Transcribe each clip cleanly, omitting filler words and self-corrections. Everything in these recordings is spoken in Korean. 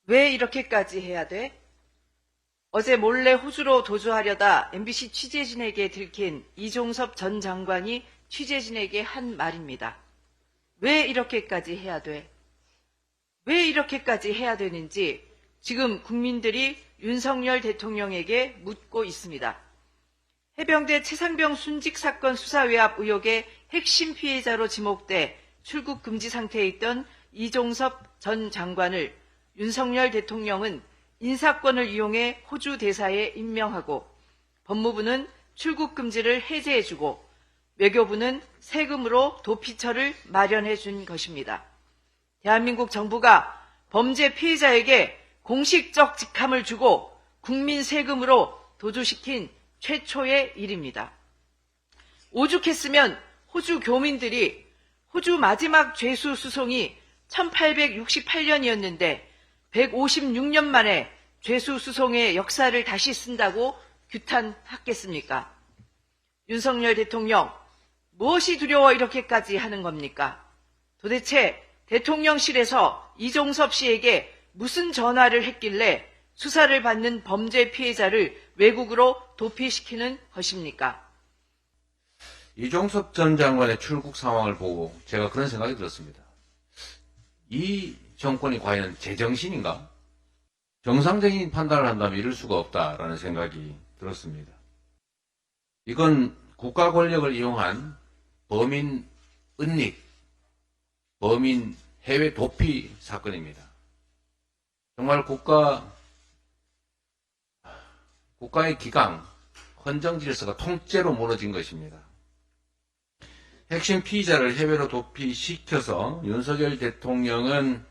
왜 이렇게까지 해야 돼? 어제 몰래 호주로 도주하려다 MBC 취재진에게 들킨 이종섭 전 장관이 취재진에게 한 말입니다. 왜 이렇게까지 해야 돼? 왜 이렇게까지 해야 되는지 지금 국민들이 윤석열 대통령에게 묻고 있습니다. 해병대 최상병 순직 사건 수사 외압 의혹의 핵심 피해자로 지목돼 출국 금지 상태에 있던 이종섭 전 장관을 윤석열 대통령은 인사권을 이용해 호주 대사에 임명하고 법무부는 출국 금지를 해제해주고 외교부는 세금으로 도피처를 마련해 준 것입니다. 대한민국 정부가 범죄 피해자에게 공식적 직함을 주고 국민 세금으로 도주시킨 최초의 일입니다. 오죽했으면 호주 교민들이 호주 마지막 죄수 수송이 1868년이었는데 156년 만에 죄수 수송의 역사를 다시 쓴다고 규탄하겠습니까? 윤석열 대통령, 무엇이 두려워 이렇게까지 하는 겁니까? 도대체 대통령실에서 이종섭 씨에게 무슨 전화를 했길래 수사를 받는 범죄 피해자를 외국으로 도피시키는 것입니까? 이종섭 전 장관의 출국 상황을 보고 제가 그런 생각이 들었습니다. 이 정권이 과연 제정신인가? 정상적인 판단을 한다면 이럴 수가 없다라는 생각이 들었습니다. 이건 국가 권력을 이용한 범인 은닉, 범인 해외 도피 사건입니다. 정말 국가의 기강, 헌정 질서가 통째로 무너진 것입니다. 핵심 피의자를 해외로 도피시켜서 윤석열 대통령은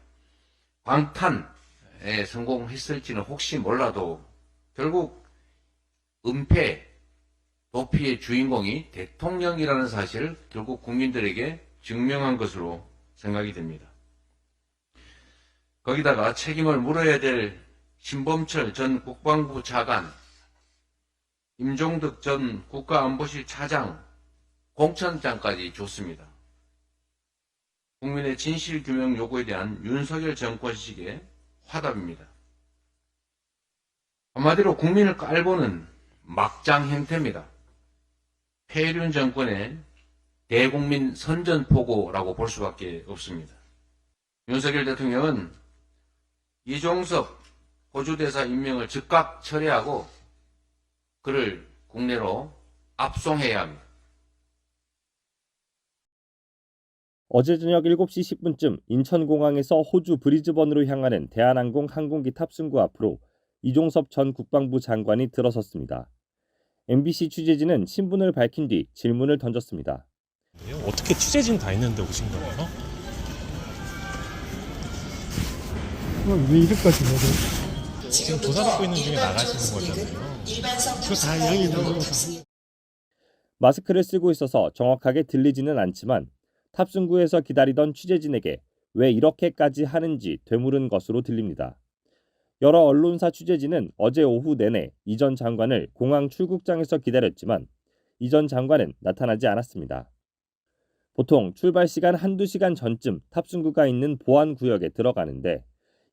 방탄에 성공했을지는 혹시 몰라도 결국 은폐, 도피의 주인공이 대통령이라는 사실을 결국 국민들에게 증명한 것으로 생각이 됩니다. 거기다가 책임을 물어야 될 신범철 전 국방부 차관, 임종덕 전 국가안보실 차장, 공천장까지 줬습니다. 국민의 진실규명 요구에 대한 윤석열 정권식의 화답입니다. 한마디로 국민을 깔보는 막장 행태입니다. 폐륜 정권의 대국민 선전포고라고 볼 수밖에 없습니다. 윤석열 대통령은 이종섭 호주대사 임명을 즉각 철회하고 그를 국내로 압송해야 합니다. 어제 저녁 7시 10분쯤 인천공항에서 호주 브리즈번으로 향하는 대한항공 항공기 탑승구 앞으로 이종섭 전 국방부 장관이 들어섰습니다. MBC 취재진은 신분을 밝힌 뒤 질문을 던졌습니다. 어떻게 취재진 다 있는데 오신 거예요? 왜 이렇게까지 해야 지금 조사받고 있는 중에 나가시는 거잖아요. 저다 양이 나오고 마스크를 쓰고 있어서 정확하게 들리지는 않지만 탑승구에서 기다리던 취재진에게 왜 이렇게까지 하는지 되물은 것으로 들립니다. 여러 언론사 취재진은 어제 오후 내내 이 전 장관을 공항 출국장에서 기다렸지만 이 전 장관은 나타나지 않았습니다. 보통 출발 시간 한두 시간 전쯤 탑승구가 있는 보안구역에 들어가는데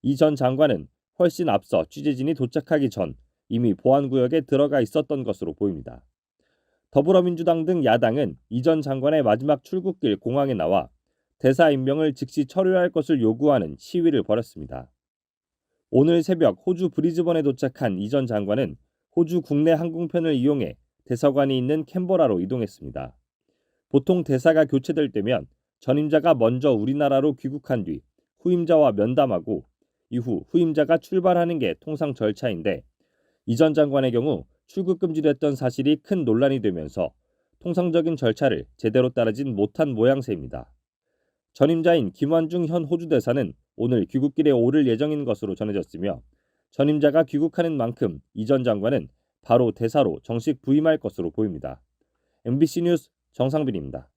이 전 장관은 훨씬 앞서 취재진이 도착하기 전 이미 보안구역에 들어가 있었던 것으로 보입니다. 더불어민주당 등 야당은 이 전 장관의 마지막 출국길 공항에 나와 대사 임명을 즉시 철회할 것을 요구하는 시위를 벌였습니다. 오늘 새벽 호주 브리즈번에 도착한 이 전 장관은 호주 국내 항공편을 이용해 대사관이 있는 캔버라로 이동했습니다. 보통 대사가 교체될 때면 전임자가 먼저 우리나라로 귀국한 뒤 후임자와 면담하고 이후 후임자가 출발하는 게 통상 절차인데 이 전 장관의 경우 출국 금지됐던 사실이 큰 논란이 되면서 통상적인 절차를 제대로 따르진 못한 모양새입니다. 전임자인 김완중 현 호주 대사는 오늘 귀국길에 오를 예정인 것으로 전해졌으며 전임자가 귀국하는 만큼 이 전 장관은 바로 대사로 정식 부임할 것으로 보입니다. MBC 뉴스 정상빈입니다.